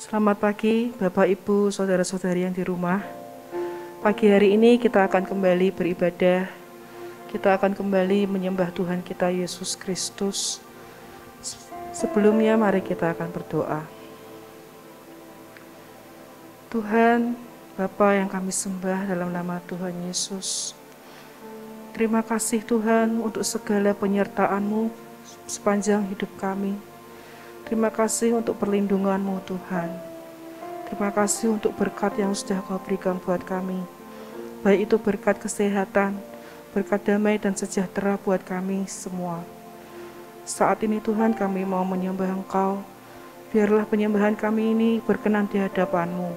Selamat pagi Bapak Ibu Saudara-saudari yang di rumah. Pagi hari ini kita akan kembali beribadah. Kita akan kembali menyembah Tuhan kita Yesus Kristus. Sebelumnya mari kita akan berdoa. Tuhan, Bapa yang kami sembah dalam nama Tuhan Yesus. Terima kasih Tuhan untuk segala penyertaan-Mu sepanjang hidup kami. Terima kasih untuk perlindungan-Mu Tuhan. Terima kasih untuk berkat yang sudah Kau berikan buat kami. Baik itu berkat kesehatan, berkat damai dan sejahtera buat kami semua. Saat ini Tuhan kami mau menyembah Engkau. Biarlah penyembahan kami ini berkenan di hadapan-Mu.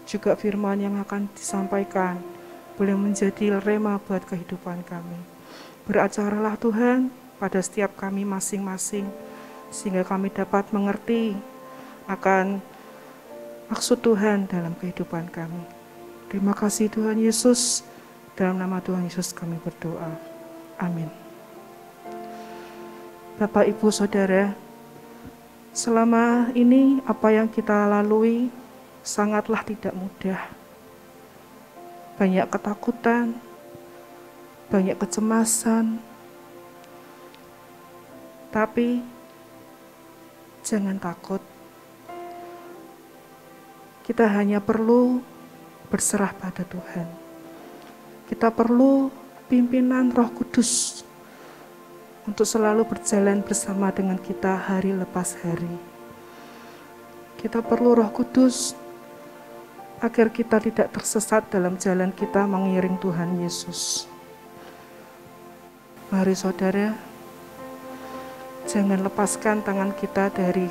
Juga firman yang akan disampaikan boleh menjadi rema buat kehidupan kami. Beracaralah Tuhan pada setiap kami masing-masing, sehingga kami dapat mengerti akan maksud Tuhan dalam kehidupan kami. Terima kasih Tuhan Yesus, dalam nama Tuhan Yesus kami berdoa. Amin. Bapak, Ibu, Saudara, selama ini apa yang kita lalui sangatlah tidak mudah. Banyak ketakutan, banyak kecemasan, tapi jangan takut. Kita hanya perlu berserah pada Tuhan. Kita perlu pimpinan Roh Kudus untuk selalu berjalan bersama dengan kita hari lepas hari. Kita perlu Roh Kudus agar kita tidak tersesat dalam jalan kita mengiring Tuhan Yesus. Mari saudara, jangan lepaskan tangan kita dari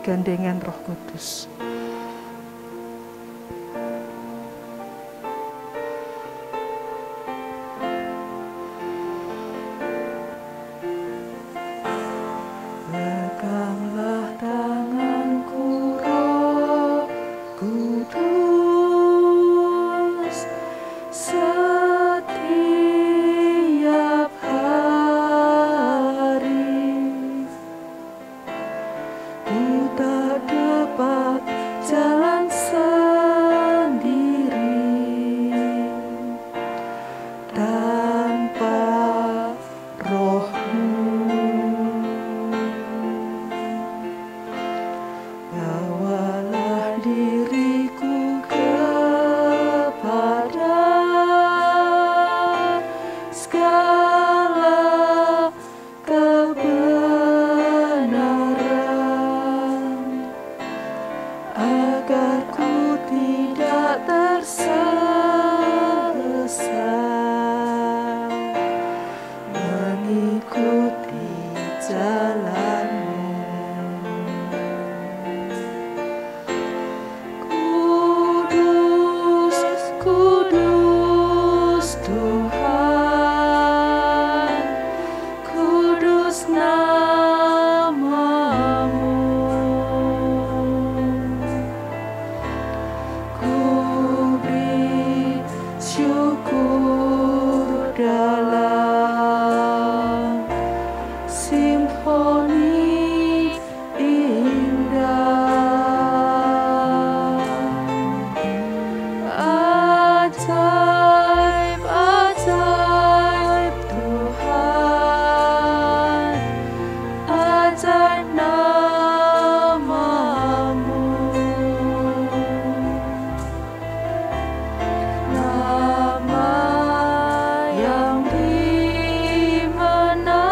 gandengan Roh Kudus. Peganglah tanganku, Roh Kudus, setiap hari. Ku tak dapat jalan sendiri tanpa Roh-Mu. Bawalah diriku kepada segala kebenaran, agar ku tidak tersesat mengikuti jalan-Mu. Kudus, kudus Tuhan, kudus nama-Mu. Ku beri syukur dalam simfoni indah. Ajaib, ajaib Tuhan, ajaib nama-Mu. Nama yang di mana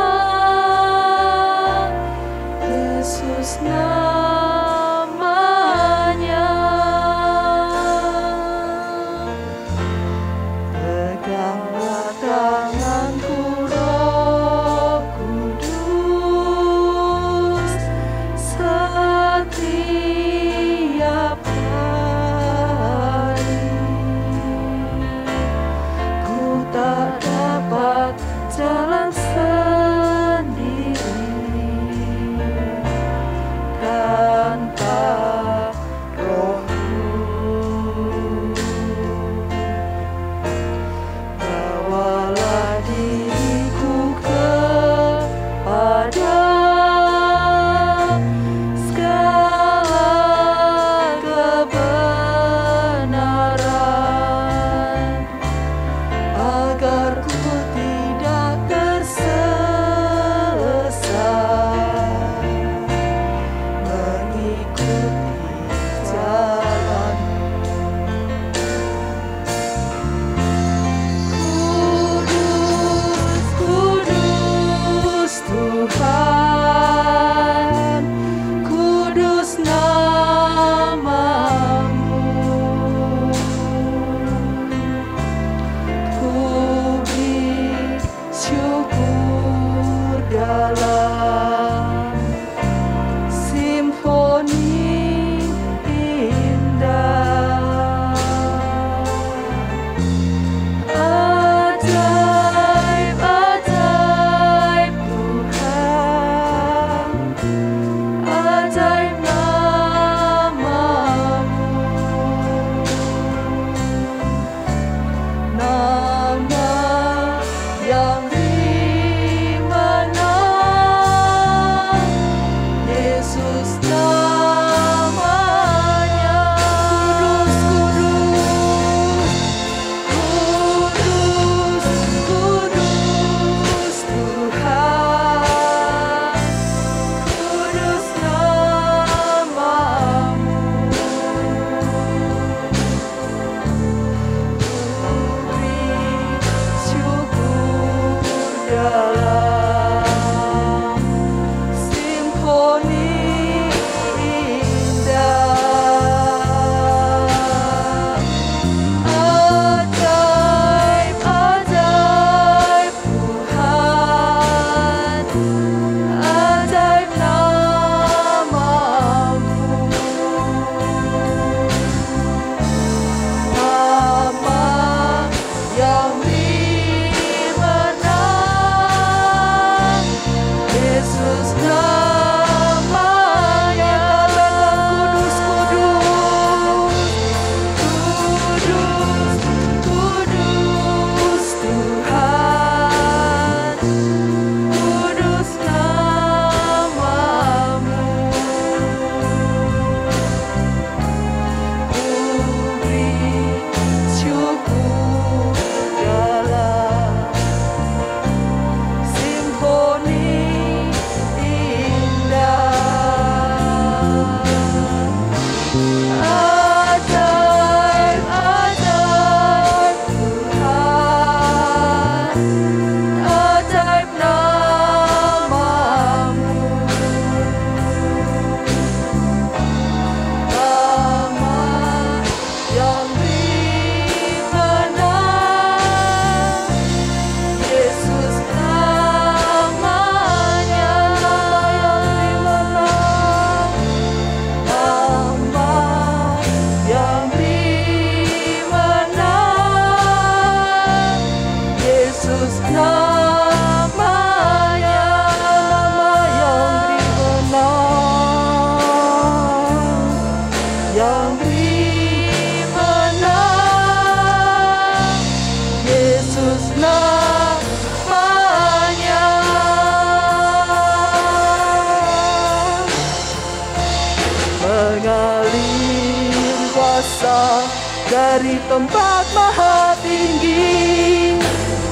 dari tempat maha tinggi.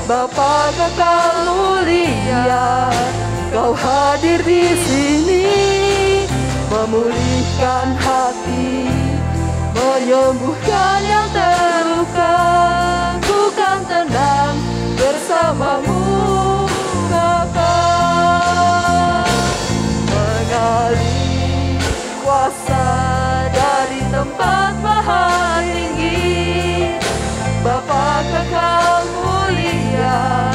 Bapa kekal mulia, Kau hadir di sini, memulihkan hati, menyembuhkan yang terluka. Ku kan tenang bersamamu Bapa. Mengalir kuasa dari tempat maha tinggi. Bapa kekal mulia,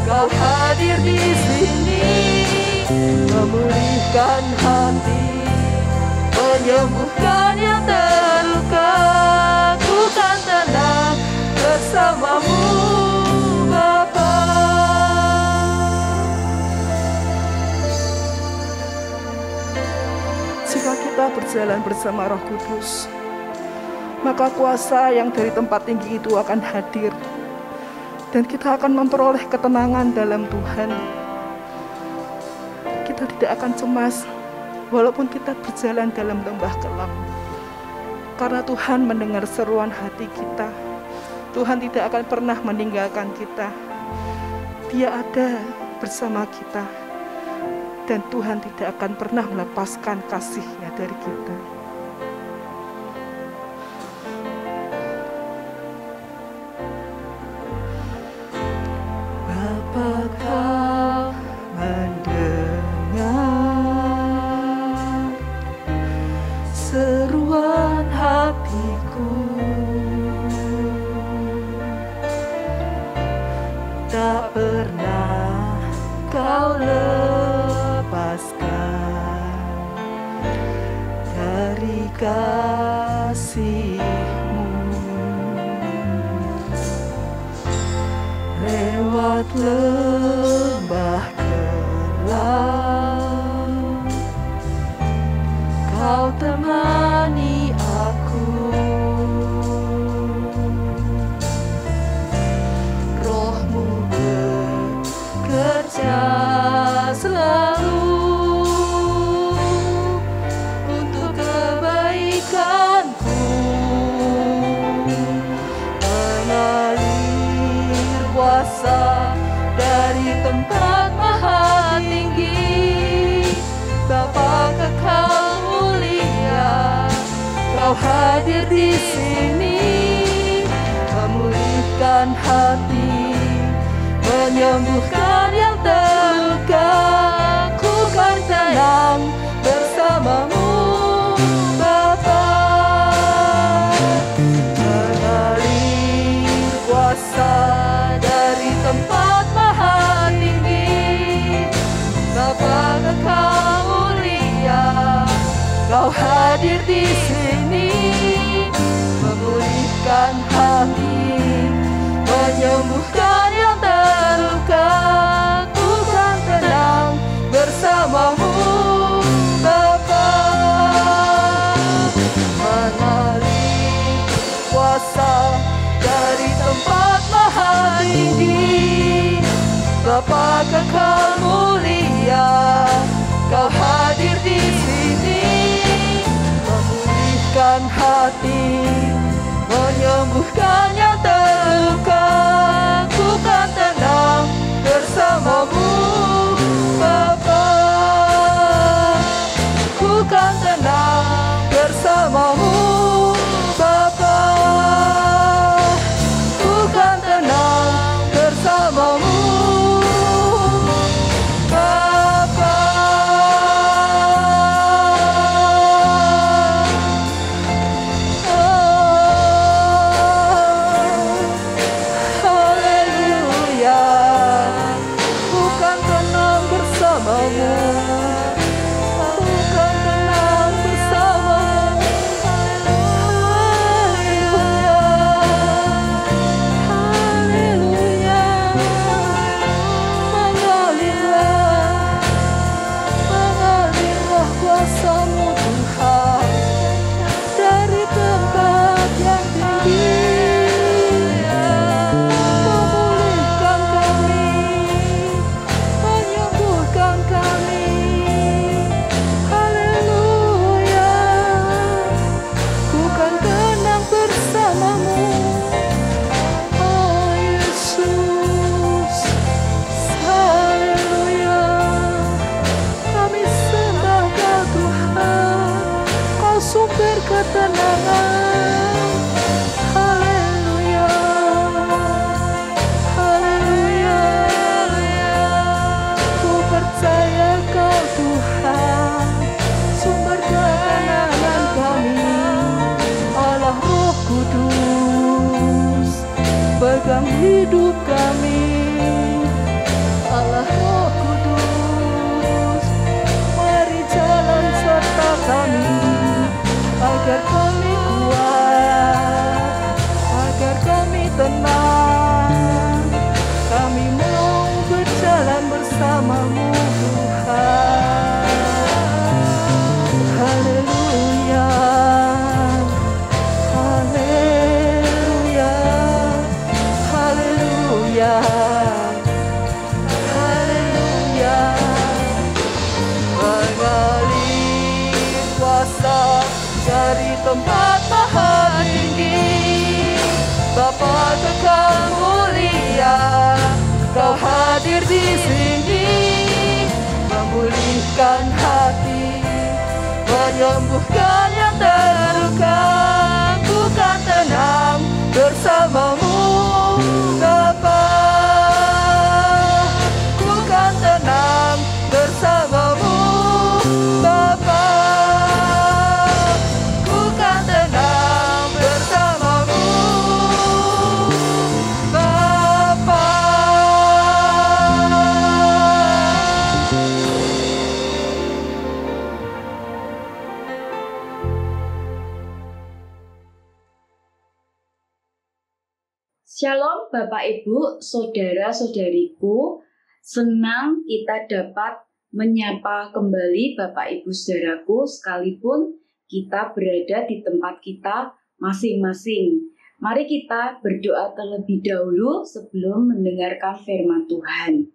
Kau hadir di sini, memulihkan hati, menyembuhkan yang terluka. Ku kan tenang bersamamu Bapa. Jika kita berjalan bersama Roh Kudus, maka kuasa yang dari tempat tinggi itu akan hadir, dan kita akan memperoleh ketenangan dalam Tuhan. Kita tidak akan cemas walaupun kita berjalan dalam lembah kelam, karena Tuhan mendengar seruan hati kita. Tuhan tidak akan pernah meninggalkan kita. Dia ada bersama kita, dan Tuhan tidak akan pernah melepaskan kasih-Nya dari kita. Bapa, Kau mendengar seruan hatiku, tak pernah Kau lepaskan dari kasih-Mu. Lewat lembah kelam, Kau temani aku. Roh-Mu bekerja selalu untuk kebaikanku. Mengalir kuasa dari tempat maha tinggi. Bapa kekal mulia, Kau hadir di sini, memulihkan hati, menyembuhkan yang terluka. Ku kan tenang bersamamu Bapa. Mengalir kuasa dari tempat maha tinggi. Bapa kekal mulia, Kau hadir di sini, memulihkan hati, menyembuhkan yang terluka. Ku kan tenang bersamamu Bapa. Mengalir kuasa dari tempat maha tinggi. Bapa kekal mulia, Kau hadir di sini, memulihkan hati, menyembuhkan yang terluka. Ku kan tenang bersamamu Bapa. berketenangan. Haleluya, haleluya. Ku percaya Kau Tuhan, sumber ketenangan kami. Allah Roh Kudus, pegang hidup kami. Allah Roh Kudus, mari jalan serta kami, agar kami kuat, agar kami tenang. Kami mau berjalan bersama-Mu Tuhan. Haleluya, haleluya, haleluya, haleluya. Mengalir kuasa dari tempat maha tinggi, Bapa kekal mulia, Kau hadir di sini, memulihkan hati, menyembuhkan yang terluka. Ku kan tenang bersama-Mu Bapa, ku kan tenang bersama-Mu Bapa, ku kan tenang bersama-Mu Bapa. Shalom Bapak Ibu, Saudara-saudariku. Senang kita dapat menyapa kembali Bapak Ibu Saudaraku sekalipun kita berada di tempat kita masing-masing. Mari kita berdoa terlebih dahulu sebelum mendengarkan firman Tuhan.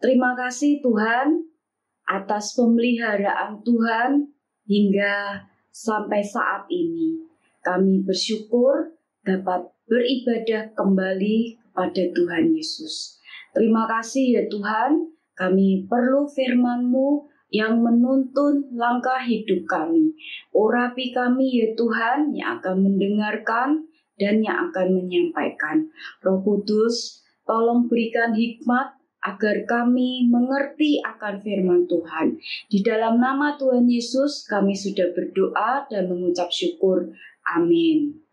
Terima kasih Tuhan atas pemeliharaan Tuhan hingga sampai saat ini. Kami bersyukur dapat beribadah kembali kepada Tuhan Yesus. Terima kasih ya Tuhan, kami perlu firman-Mu yang menuntun langkah hidup kami. Urapi kami ya Tuhan yang akan mendengarkan dan yang akan menyampaikan. Roh Kudus, tolong berikan hikmat agar kami mengerti akan firman Tuhan. Di dalam nama Tuhan Yesus kami sudah berdoa dan mengucap syukur. Amin.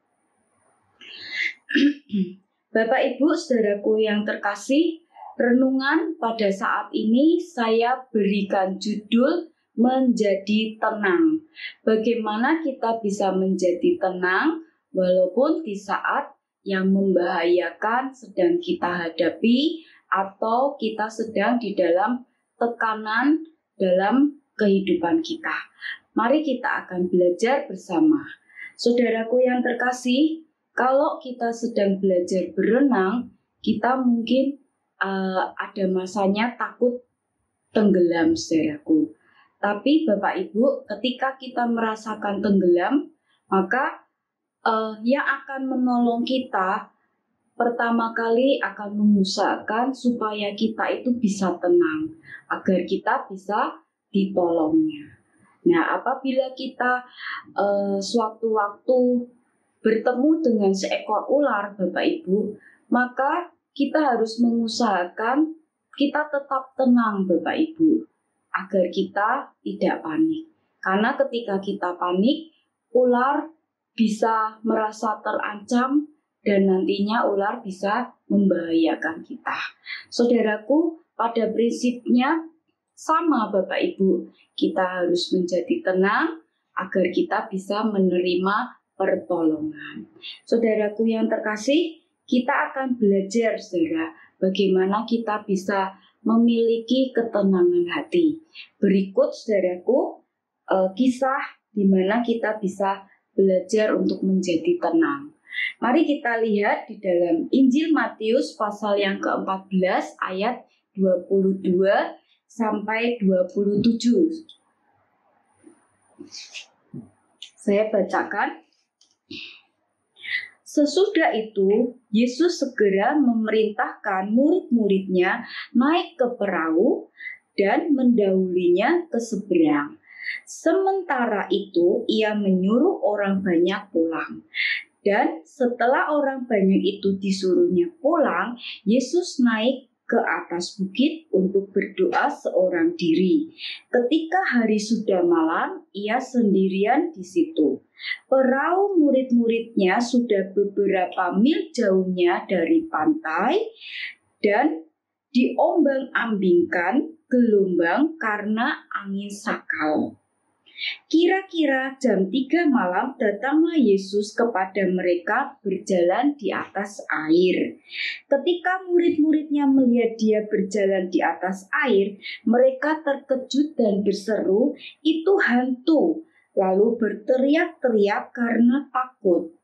Bapak Ibu Saudaraku yang terkasih, renungan pada saat ini saya berikan judul menjadi tenang. Bagaimana kita bisa menjadi tenang walaupun di saat yang membahayakan sedang kita hadapi atau kita sedang di dalam tekanan dalam kehidupan kita. Mari kita akan belajar bersama. Saudaraku yang terkasih, kalau kita sedang belajar berenang, kita mungkin ada masanya takut tenggelam, saudaraku. Tapi Bapak Ibu, ketika kita merasakan tenggelam, maka yang akan menolong kita pertama kali akan mengusahakan supaya kita itu bisa tenang, agar kita bisa ditolongnya. Nah, apabila kita suatu waktu bertemu dengan seekor ular, Bapak Ibu, maka kita harus mengusahakan kita tetap tenang, Bapak Ibu, agar kita tidak panik. Karena ketika kita panik, ular bisa merasa terancam dan nantinya ular bisa membahayakan kita. Saudaraku, pada prinsipnya sama Bapak Ibu, kita harus menjadi tenang agar kita bisa menerima pertolongan. Saudaraku yang terkasih, kita akan belajar, saudara, bagaimana kita bisa memiliki ketenangan hati. Berikut, saudaraku, kisah di mana kita bisa belajar untuk menjadi tenang. Mari kita lihat di dalam Injil Matius pasal yang ke-14 ayat 22 sampai 27. Saya bacakan. Sesudah itu, Yesus segera memerintahkan murid-muridnya naik ke perahu dan mendahulinya ke seberang, Sementara itu, ia menyuruh orang banyak pulang. Dan setelah orang banyak itu disuruhnya pulang, Yesus naik ke atas bukit untuk berdoa seorang diri. Ketika hari sudah malam, ia sendirian di situ. Perahu murid-muridnya sudah beberapa mil jauhnya dari pantai dan diombang-ambingkan gelombang karena angin sakal. Kira-kira jam 3 malam datanglah Yesus kepada mereka berjalan di atas air. Ketika murid-muridnya melihat dia berjalan di atas air, mereka terkejut dan berseru, "Itu hantu!" Lalu berteriak-teriak karena takut.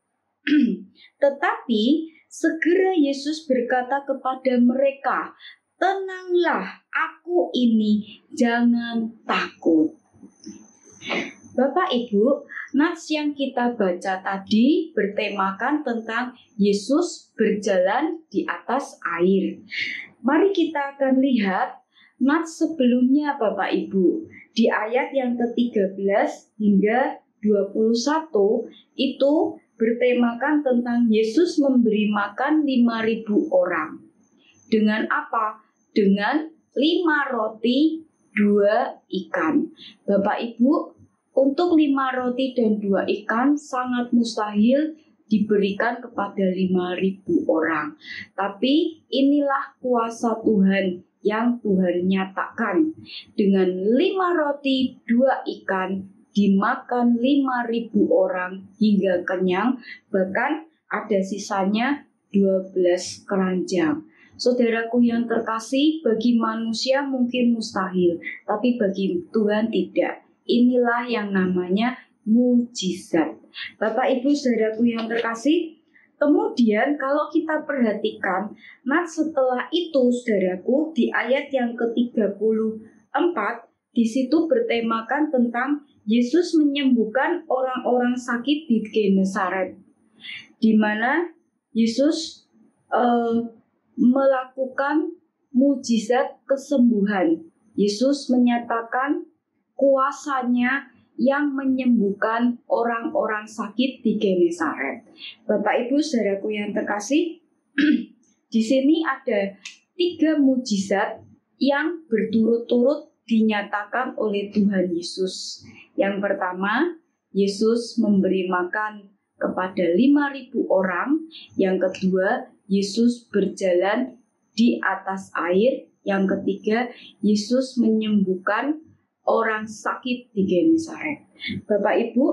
Tetapi segera Yesus berkata kepada mereka, "Tenanglah, aku ini, jangan takut." Bapak Ibu, nats yang kita baca tadi bertemakan tentang Yesus berjalan di atas air. Mari kita akan lihat nats sebelumnya Bapak Ibu. Di ayat yang ke-13 hingga 21 itu bertemakan tentang Yesus memberi makan 5.000 orang. Dengan apa? Dengan 5 roti 2 ikan. Bapak Ibu, untuk 5 roti dan 2 ikan sangat mustahil diberikan kepada 5.000 orang. Tapi inilah kuasa Tuhan yang Tuhan nyatakan. Dengan 5 roti 2 ikan dimakan 5.000 orang hingga kenyang, bahkan ada sisanya 12 keranjang. Saudaraku yang terkasih, bagi manusia mungkin mustahil, tapi bagi Tuhan tidak. Inilah yang namanya mujizat. Bapak Ibu saudaraku yang terkasih, kemudian kalau kita perhatikan, setelah itu saudaraku di ayat yang ke-34, di situ bertemakan tentang Yesus menyembuhkan orang-orang sakit di Genesaret, di mana Yesus melakukan mujizat kesembuhan. Yesus menyatakan kuasanya yang menyembuhkan orang-orang sakit di Genesaret. Bapak Ibu saudaraku yang terkasih, di sini ada 3 mujizat yang berturut-turut dinyatakan oleh Tuhan Yesus. Yang pertama, Yesus memberi makan kepada 5.000 orang. Yang kedua, Yesus berjalan di atas air. Yang ketiga, Yesus menyembuhkan orang sakit di Genesaret. Bapak Ibu,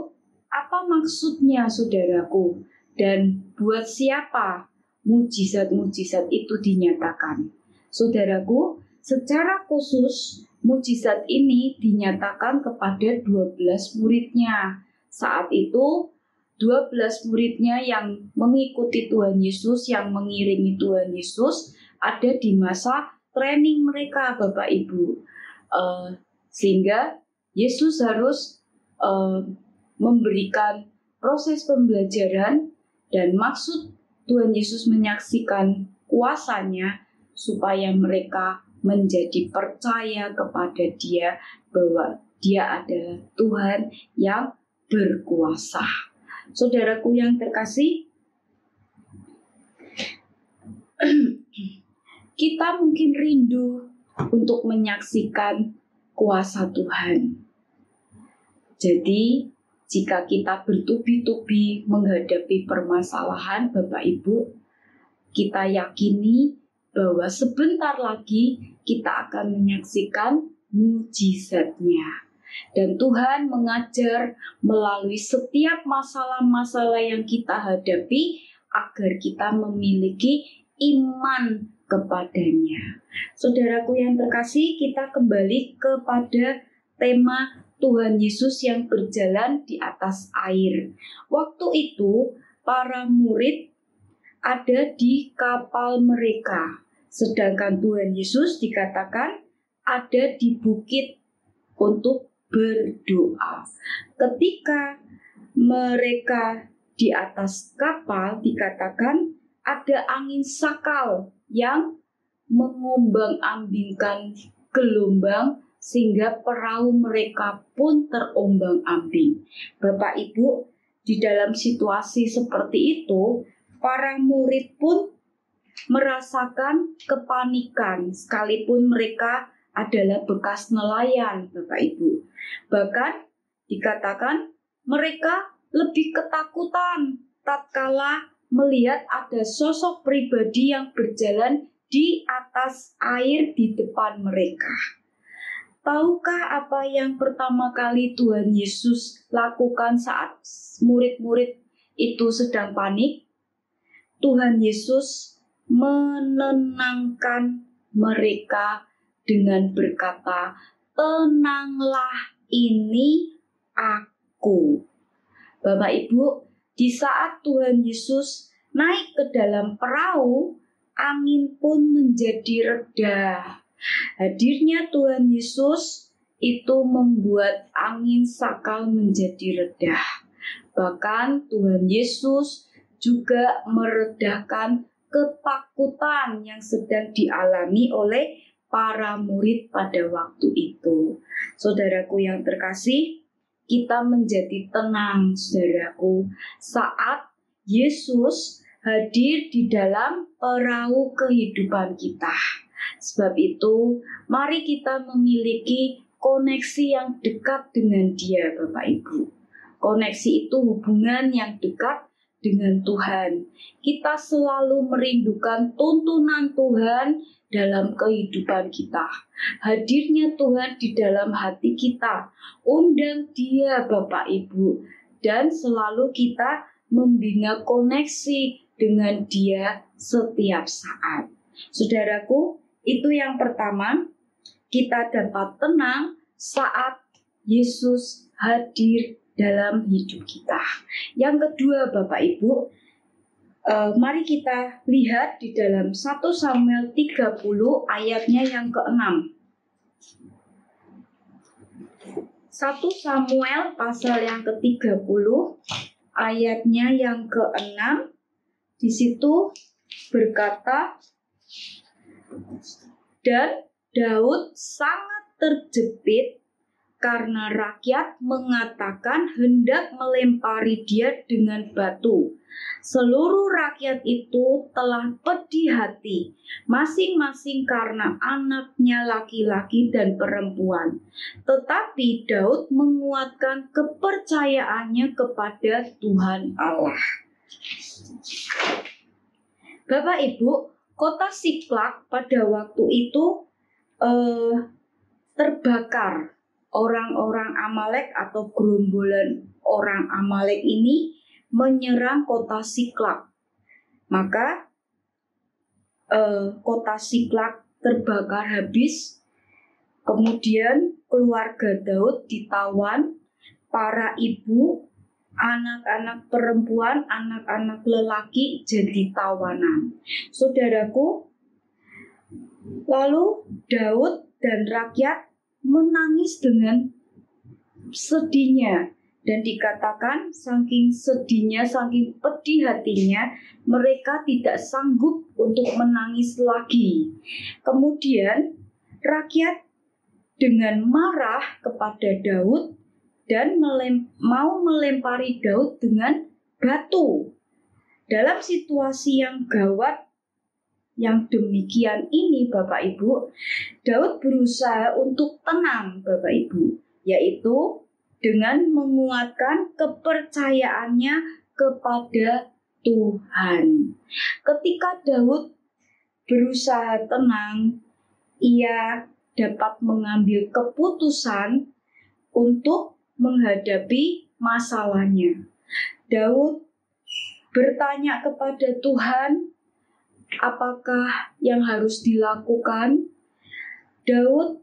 apa maksudnya saudaraku? Dan buat siapa mujizat-mujizat itu dinyatakan? Saudaraku, secara khusus mujizat ini dinyatakan kepada 12 muridnya. Saat itu 12 muridnya yang mengikuti Tuhan Yesus, yang mengiringi Tuhan Yesus, ada di masa training mereka Bapak Ibu. Sehingga Yesus harus memberikan proses pembelajaran, dan maksud Tuhan Yesus menyaksikan kuasanya supaya mereka menjadi percaya kepada Dia bahwa Dia adalah Tuhan yang berkuasa. Saudaraku yang terkasih, kita mungkin rindu untuk menyaksikan kuasa Tuhan. Jadi, jika kita bertubi-tubi menghadapi permasalahan, Bapak Ibu, kita yakini bahwa sebentar lagi kita akan menyaksikan mujizatnya. Dan Tuhan mengajar melalui setiap masalah-masalah yang kita hadapi agar kita memiliki iman kepadanya. Saudaraku yang terkasih, kita kembali kepada tema Tuhan Yesus yang berjalan di atas air. Waktu itu para murid ada di kapal mereka, sedangkan Tuhan Yesus dikatakan ada di bukit untuk berdoa. Ketika mereka di atas kapal, dikatakan ada angin sakal yang mengombang-ambingkan gelombang sehingga perahu mereka pun terombang-ambing. Bapak Ibu, di dalam situasi seperti itu, para murid pun merasakan kepanikan sekalipun mereka adalah bekas nelayan, Bapak Ibu. Bahkan dikatakan mereka lebih ketakutan tatkala melihat ada sosok pribadi yang berjalan di atas air di depan mereka. Tahukah apa yang pertama kali Tuhan Yesus lakukan saat murid-murid itu sedang panik? Tuhan Yesus menenangkan mereka dengan berkata, "Tenanglah, ini aku." Bapak Ibu, di saat Tuhan Yesus naik ke dalam perahu, angin pun menjadi reda. Hadirnya Tuhan Yesus itu membuat angin sakal menjadi reda. Bahkan Tuhan Yesus juga meredakan ketakutan yang sedang dialami oleh para murid pada waktu itu. Saudaraku yang terkasih, kita menjadi tenang, saudaraku, saat Yesus hadir di dalam perahu kehidupan kita. Sebab itu, mari kita memiliki koneksi yang dekat dengan Dia, Bapak Ibu. Koneksi itu hubungan yang dekat dengan Tuhan. Kita selalu merindukan tuntunan Tuhan dalam kehidupan kita. Hadirnya Tuhan di dalam hati kita. Undang Dia, Bapak Ibu. Dan selalu kita membina koneksi dengan Dia setiap saat. Saudaraku, itu yang pertama, kita dapat tenang saat Yesus hadir dalam hidup kita. Yang kedua, Bapak Ibu, mari kita lihat di dalam 1 Samuel 30 ayatnya yang ke-6. 1 Samuel pasal yang ke-30 ayatnya yang ke-6. Di situ berkata, "Dan Daud sangat terjepit karena rakyat mengatakan hendak melempari dia dengan batu. Seluruh rakyat itu telah pedih hati, masing-masing karena anaknya laki-laki dan perempuan. Tetapi Daud menguatkan kepercayaannya kepada Tuhan Allah." Bapak Ibu, kota Siklak pada waktu itu terbakar. Orang-orang Amalek atau gerombolan orang Amalek ini menyerang kota Siklak. Maka kota Siklak terbakar habis. Kemudian keluarga Daud ditawan, para ibu, anak-anak perempuan, anak-anak lelaki jadi tawanan. Saudaraku, lalu Daud dan rakyat menangis dengan sedihnya. Dan dikatakan saking sedihnya, saking pedih hatinya, mereka tidak sanggup untuk menangis lagi. Kemudian rakyat dengan marah kepada Daud dan mau melempari Daud dengan batu. Dalam situasi yang gawat yang demikian ini, Bapak Ibu, Daud berusaha untuk tenang, Bapak Ibu, yaitu dengan menguatkan kepercayaannya kepada Tuhan. Ketika Daud berusaha tenang, ia dapat mengambil keputusan untuk menghadapi masalahnya. Daud bertanya kepada Tuhan, apakah yang harus dilakukan? Daud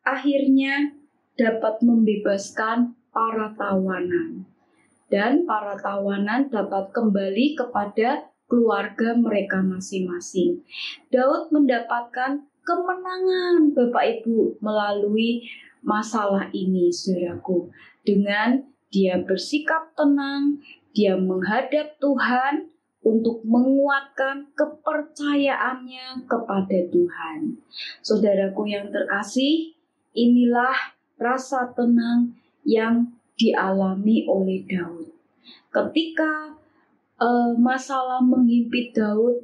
akhirnya dapat membebaskan para tawanan. Dan para tawanan dapat kembali kepada keluarga mereka masing-masing. Daud mendapatkan kemenangan, Bapak Ibu, melalui masalah ini, saudaraku. Dengan dia bersikap tenang, dia menghadap Tuhan untuk menguatkan kepercayaannya kepada Tuhan. Saudaraku yang terkasih, inilah rasa tenang yang dialami oleh Daud. Ketika masalah menghimpit Daud,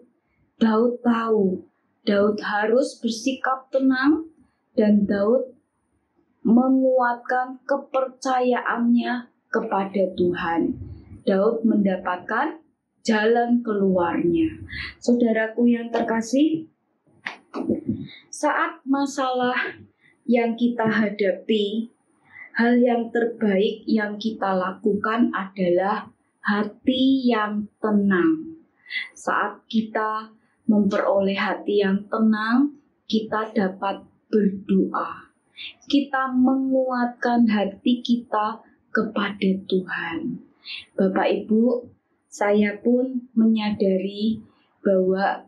Daud tahu Daud harus bersikap tenang dan Daud menguatkan kepercayaannya kepada Tuhan. Daud mendapatkan jalan keluarnya. Saudaraku yang terkasih, saat masalah yang kita hadapi, hal yang terbaik yang kita lakukan adalah hati yang tenang. Saat kita memperoleh hati yang tenang, kita dapat berdoa. Kita menguatkan hati kita kepada Tuhan. Bapak Ibu, saya pun menyadari bahwa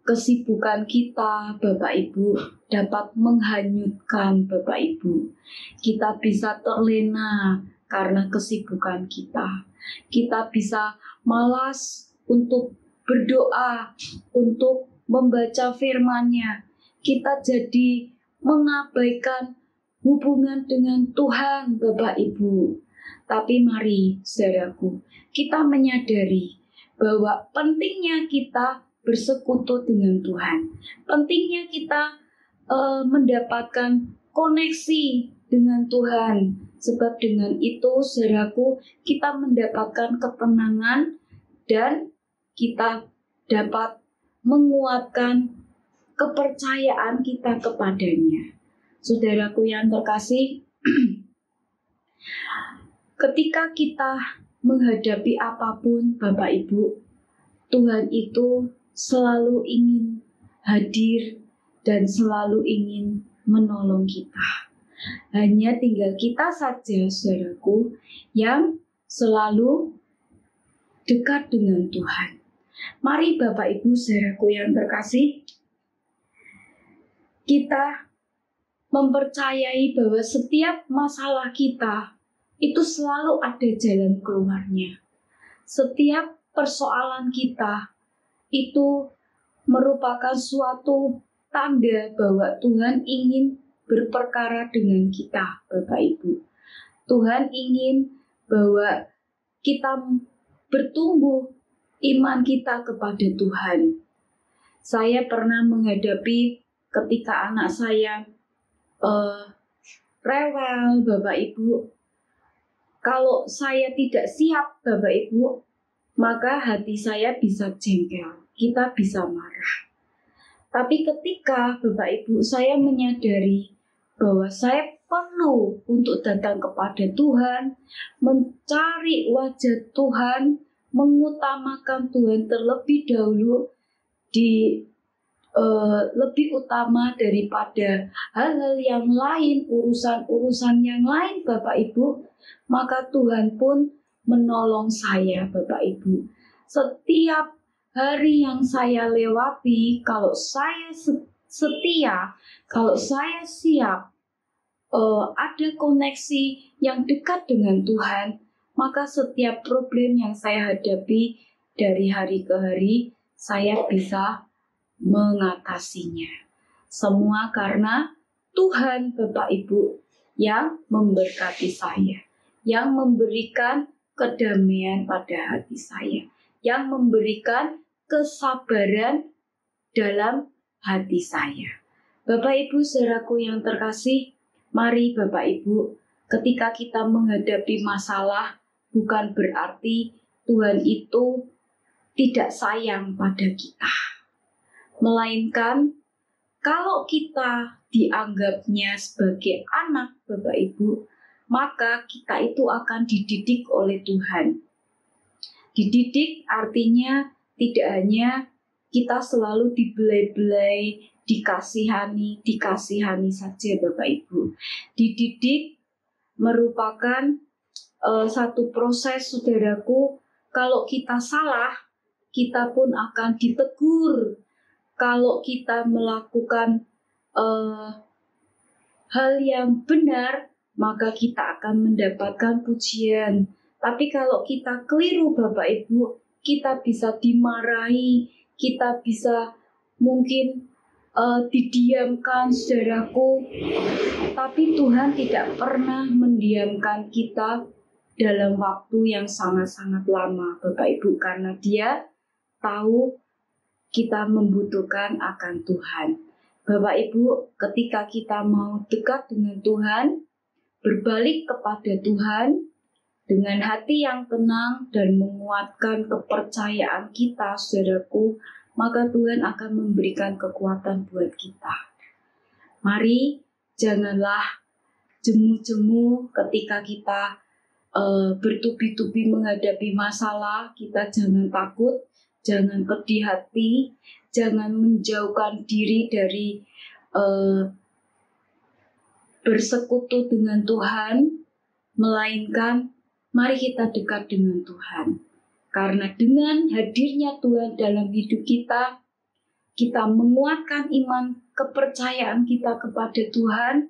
kesibukan kita, Bapak Ibu, dapat menghanyutkan Bapak Ibu. Kita bisa terlena karena kesibukan kita. Kita bisa malas untuk berdoa, untuk membaca firman-Nya. Kita jadi mengabaikan hubungan dengan Tuhan, Bapak Ibu. Tapi mari, saudaraku, kita menyadari bahwa pentingnya kita bersekutu dengan Tuhan. Pentingnya kita mendapatkan koneksi dengan Tuhan. Sebab dengan itu, saudaraku, kita mendapatkan ketenangan dan kita dapat menguatkan kepercayaan kita kepadanya. Saudaraku yang terkasih, ketika kita menghadapi apapun, Bapak Ibu, Tuhan itu selalu ingin hadir dan selalu ingin menolong kita. Hanya tinggal kita saja, saudaraku, yang selalu dekat dengan Tuhan. Mari Bapak Ibu, saudaraku yang terkasih, kita mempercayai bahwa setiap masalah kita itu selalu ada jalan keluarnya. Setiap persoalan kita itu merupakan suatu tanda bahwa Tuhan ingin berperkara dengan kita, Bapak Ibu. Tuhan ingin bahwa kita bertumbuh iman kita kepada Tuhan. Saya pernah menghadapi ketika anak saya rewel, Bapak Ibu. Kalau saya tidak siap, Bapak Ibu, maka hati saya bisa jengkel, kita bisa marah. Tapi ketika Bapak Ibu saya menyadari bahwa saya perlu untuk datang kepada Tuhan, mencari wajah Tuhan, mengutamakan Tuhan terlebih dahulu lebih utama daripada hal-hal yang lain, urusan-urusan yang lain, Bapak Ibu, maka Tuhan pun menolong saya, Bapak Ibu. Setiap hari yang saya lewati, kalau saya setia, kalau saya siap, ada koneksi yang dekat dengan Tuhan, maka setiap problem yang saya hadapi dari hari ke hari, saya bisa mengatasinya. Semua karena Tuhan, Bapak Ibu, yang memberkati saya, yang memberikan kedamaian pada hati saya, yang memberikan kesabaran dalam hati saya. Bapak Ibu, saudaraku yang terkasih, mari Bapak Ibu, ketika kita menghadapi masalah, bukan berarti Tuhan itu tidak sayang pada kita. Melainkan kalau kita dianggapnya sebagai anak Bapak Ibu, maka kita itu akan dididik oleh Tuhan. Dididik artinya tidak hanya kita selalu dibelai-belai, dikasihani saja Bapak Ibu. Dididik merupakan satu proses, saudaraku. Kalau kita salah, kita pun akan ditegur. Kalau kita melakukan hal yang benar, maka kita akan mendapatkan pujian. Tapi kalau kita keliru, Bapak Ibu, kita bisa dimarahi, kita bisa mungkin didiamkan, saudaraku. Tapi Tuhan tidak pernah mendiamkan kita dalam waktu yang sangat-sangat lama, Bapak Ibu, karena Dia tahu kita membutuhkan akan Tuhan. Bapak Ibu, ketika kita mau dekat dengan Tuhan, berbalik kepada Tuhan dengan hati yang tenang dan menguatkan kepercayaan kita, saudaraku, maka Tuhan akan memberikan kekuatan buat kita. Mari janganlah jemu-jemu ketika kita bertubi-tubi menghadapi masalah. Kita jangan takut, jangan pedih hati, jangan menjauhkan diri dari bersekutu dengan Tuhan, melainkan mari kita dekat dengan Tuhan. Karena dengan hadirnya Tuhan dalam hidup kita, kita menguatkan iman kepercayaan kita kepada Tuhan,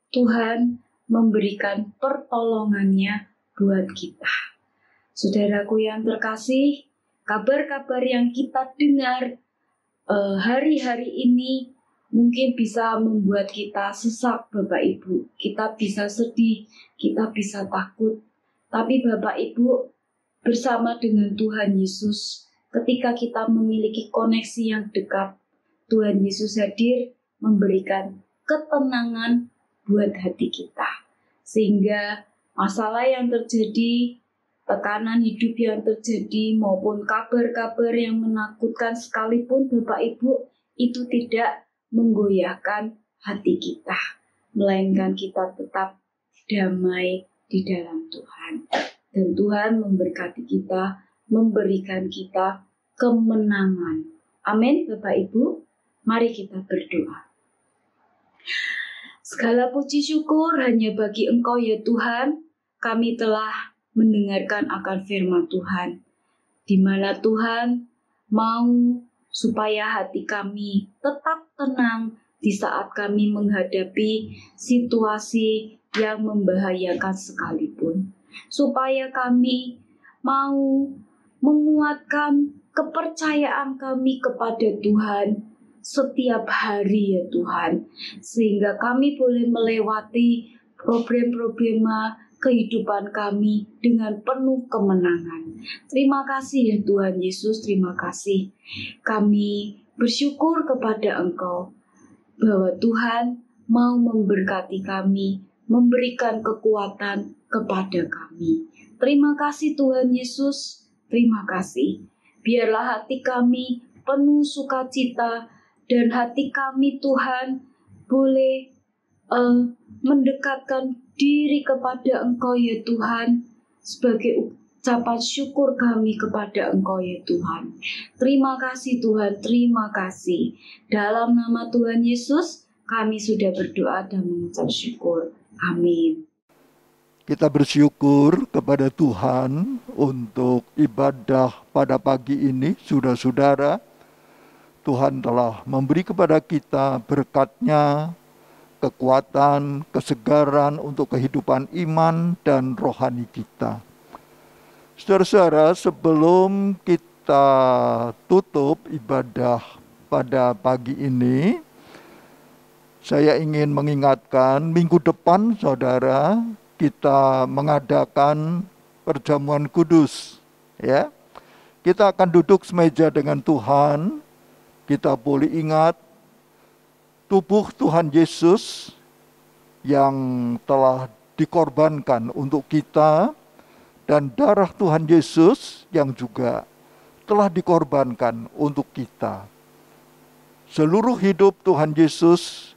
Tuhan memberikan pertolongannya buat kita. Saudaraku yang terkasih, kabar-kabar yang kita dengar hari-hari ini mungkin bisa membuat kita sesak, Bapak Ibu. Kita bisa sedih, kita bisa takut. Tapi Bapak Ibu, bersama dengan Tuhan Yesus, ketika kita memiliki koneksi yang dekat, Tuhan Yesus hadir memberikan ketenangan buat hati kita. Sehingga masalah yang terjadi, tekanan hidup yang terjadi, maupun kabar-kabar yang menakutkan sekalipun, Bapak Ibu, itu tidak menggoyahkan hati kita, melainkan kita tetap damai di dalam Tuhan. Dan Tuhan memberkati kita, memberikan kita kemenangan. Amin, Bapak Ibu. Mari kita berdoa. Segala puji syukur hanya bagi Engkau ya Tuhan. Kami telah mendengarkan akan firman Tuhan, di mana Tuhan mau supaya hati kami tetap tenang di saat kami menghadapi situasi yang membahayakan sekalipun. Supaya kami mau menguatkan kepercayaan kami kepada Tuhan setiap hari ya Tuhan. Sehingga kami boleh melewati problem-problema kehidupan kami dengan penuh kemenangan. Terima kasih ya Tuhan Yesus, terima kasih. Kami bersyukur kepada Engkau bahwa Tuhan mau memberkati kami, memberikan kekuatan kepada kami. Terima kasih Tuhan Yesus, terima kasih. Biarlah hati kami penuh sukacita dan hati kami Tuhan boleh mendekatkan diri kepada Engkau ya Tuhan sebagai ucapan syukur kami kepada Engkau ya Tuhan. Terima kasih Tuhan, terima kasih. Dalam nama Tuhan Yesus kami sudah berdoa dan mengucap syukur. Amin. Kita bersyukur kepada Tuhan untuk ibadah pada pagi ini, saudara-saudara. Tuhan telah memberi kepada kita berkat-Nya, kekuatan, kesegaran untuk kehidupan iman dan rohani kita. Saudara-saudara, sebelum kita tutup ibadah pada pagi ini, saya ingin mengingatkan minggu depan, saudara, kita mengadakan perjamuan kudus. Ya, kita akan duduk semeja dengan Tuhan. Kita boleh ingat tubuh Tuhan Yesus yang telah dikorbankan untuk kita dan darah Tuhan Yesus yang juga telah dikorbankan untuk kita. Seluruh hidup Tuhan Yesus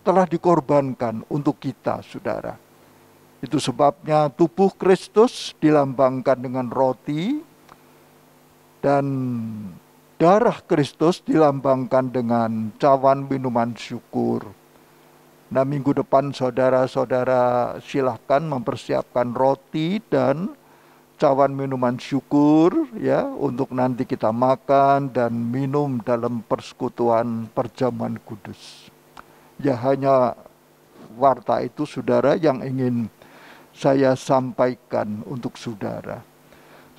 telah dikorbankan untuk kita, saudara. Itu sebabnya tubuh Kristus dilambangkan dengan roti dan darah Kristus dilambangkan dengan cawan minuman syukur. Nah, minggu depan saudara-saudara silahkan mempersiapkan roti dan cawan minuman syukur ya untuk nanti kita makan dan minum dalam persekutuan perjamuan kudus. Ya, hanya warta itu saudara yang ingin saya sampaikan untuk saudara.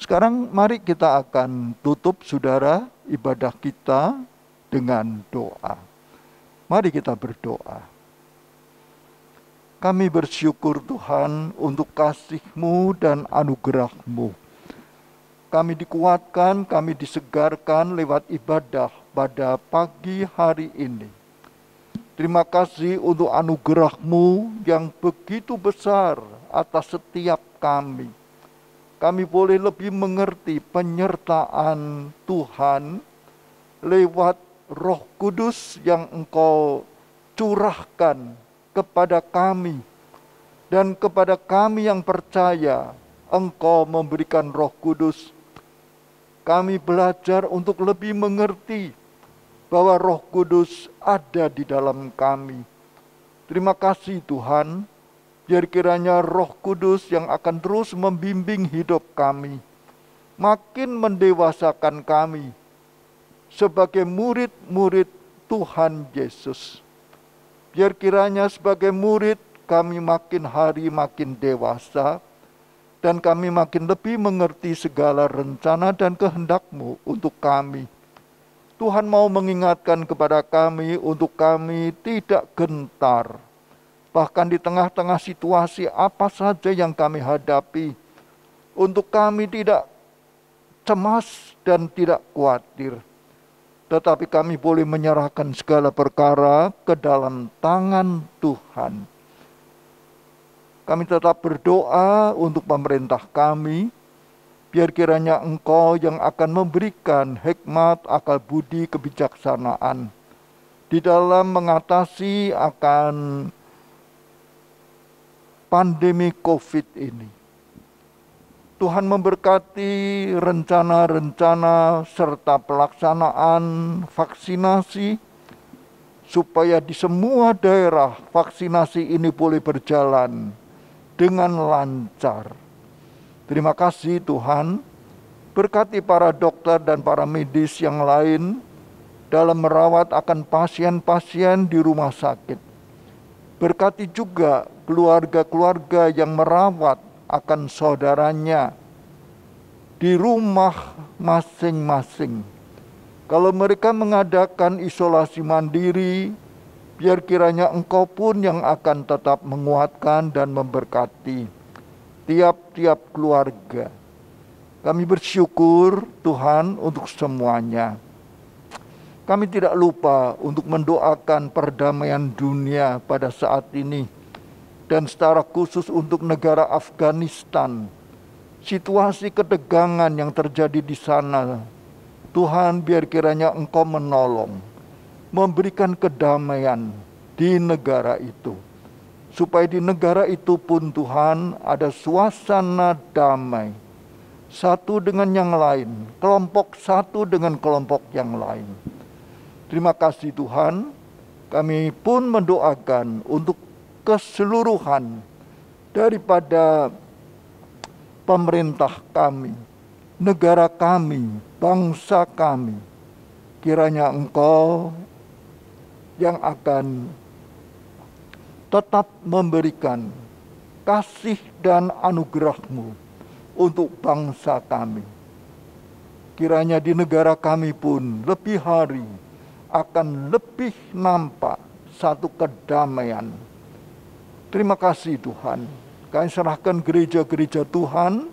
Sekarang mari kita akan tutup saudara ibadah kita dengan doa. Mari kita berdoa. Kami bersyukur Tuhan untuk kasih-Mu dan anugerah-Mu. Kami dikuatkan, kami disegarkan lewat ibadah pada pagi hari ini. Terima kasih untuk anugerah-Mu yang begitu besar atas setiap kami. Kami boleh lebih mengerti penyertaan Tuhan lewat Roh Kudus yang Engkau curahkan kepada kami. Dan kepada kami yang percaya, Engkau memberikan Roh Kudus. Kami belajar untuk lebih mengerti bahwa Roh Kudus ada di dalam kami. Terima kasih Tuhan, biar kiranya Roh Kudus yang akan terus membimbing hidup kami, makin mendewasakan kami sebagai murid-murid Tuhan Yesus. Biar kiranya sebagai murid kami makin hari makin dewasa, dan kami makin lebih mengerti segala rencana dan kehendak-Mu untuk kami. Tuhan mau mengingatkan kepada kami untuk kami tidak gentar. Bahkan di tengah-tengah situasi apa saja yang kami hadapi, untuk kami tidak cemas dan tidak khawatir. Tetapi kami boleh menyerahkan segala perkara ke dalam tangan Tuhan. Kami tetap berdoa untuk pemerintah kami, biar kiranya Engkau yang akan memberikan hikmat, akal budi, kebijaksanaan di dalam mengatasi akan pandemi COVID ini. Tuhan memberkati rencana-rencana serta pelaksanaan vaksinasi, supaya di semua daerah vaksinasi ini boleh berjalan dengan lancar. Terima kasih Tuhan, berkati para dokter dan para medis yang lain dalam merawat akan pasien-pasien di rumah sakit. Berkati juga keluarga-keluarga yang merawat akan saudaranya di rumah masing-masing. Kalau mereka mengadakan isolasi mandiri, biar kiranya Engkau pun yang akan tetap menguatkan dan memberkati tiap-tiap keluarga. Kami bersyukur Tuhan untuk semuanya. Kami tidak lupa untuk mendoakan perdamaian dunia pada saat ini, dan secara khusus untuk negara Afghanistan. Situasi ketegangan yang terjadi di sana, Tuhan biar kiranya Engkau menolong, memberikan kedamaian di negara itu. Supaya di negara itu pun Tuhan ada suasana damai. Satu dengan yang lain, kelompok satu dengan kelompok yang lain. Terima kasih Tuhan, kami pun mendoakan untuk keseluruhan daripada pemerintah kami, negara kami, bangsa kami. Kiranya Engkau yang akan tetap memberikan kasih dan anugerah-Mu untuk bangsa kami. Kiranya di negara kami pun lebih hari akan lebih nampak satu kedamaian. Terima kasih Tuhan. Kami serahkan gereja-gereja Tuhan,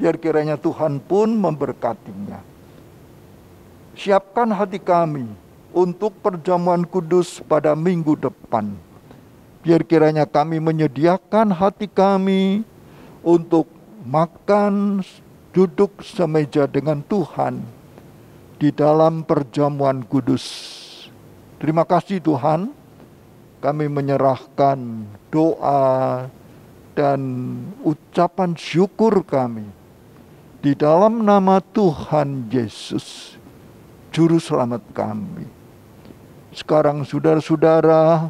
biar kiranya Tuhan pun memberkatinya. Siapkan hati kami untuk perjamuan kudus pada minggu depan. Biar kiranya kami menyediakan hati kami untuk makan, duduk semeja dengan Tuhan di dalam perjamuan kudus. Terima kasih Tuhan. Kami menyerahkan doa dan ucapan syukur kami di dalam nama Tuhan Yesus, Juru Selamat kami. Sekarang saudara-saudara,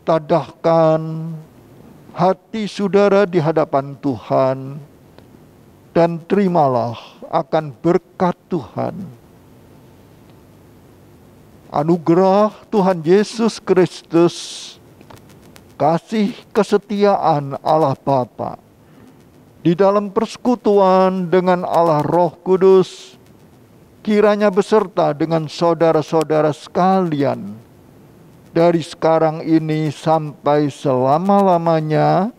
tadahkan hati saudara di hadapan Tuhan dan terimalah akan berkat Tuhan. Anugerah Tuhan Yesus Kristus, kasih kesetiaan Allah Bapa, di dalam persekutuan dengan Allah Roh Kudus, kiranya beserta dengan saudara-saudara sekalian, dari sekarang ini sampai selama-lamanya,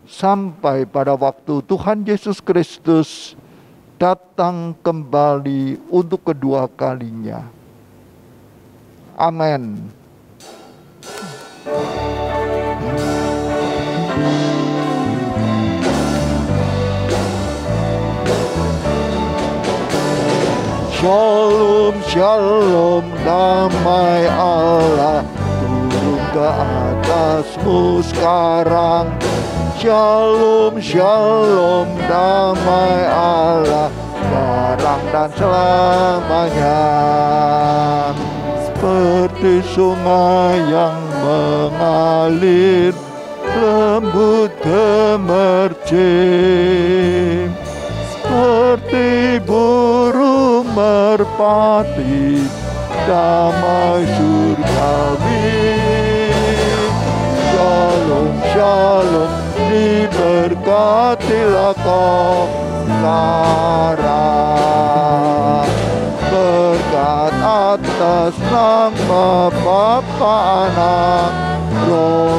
sampai pada waktu Tuhan Yesus Kristus datang kembali untuk kedua kalinya. Amin. Shalom, shalom, damai Allah turun ke atasmu sekarang. Shalom, shalom, damai Allah sekarang dan selamanya. Seperti sungai yang mengalir lembut gemercik, seperti burung merpati damai surgawi. Shalom, shalom, diberkatilah kau sekarang. Berkat atas nama Bapa, Anak, Roh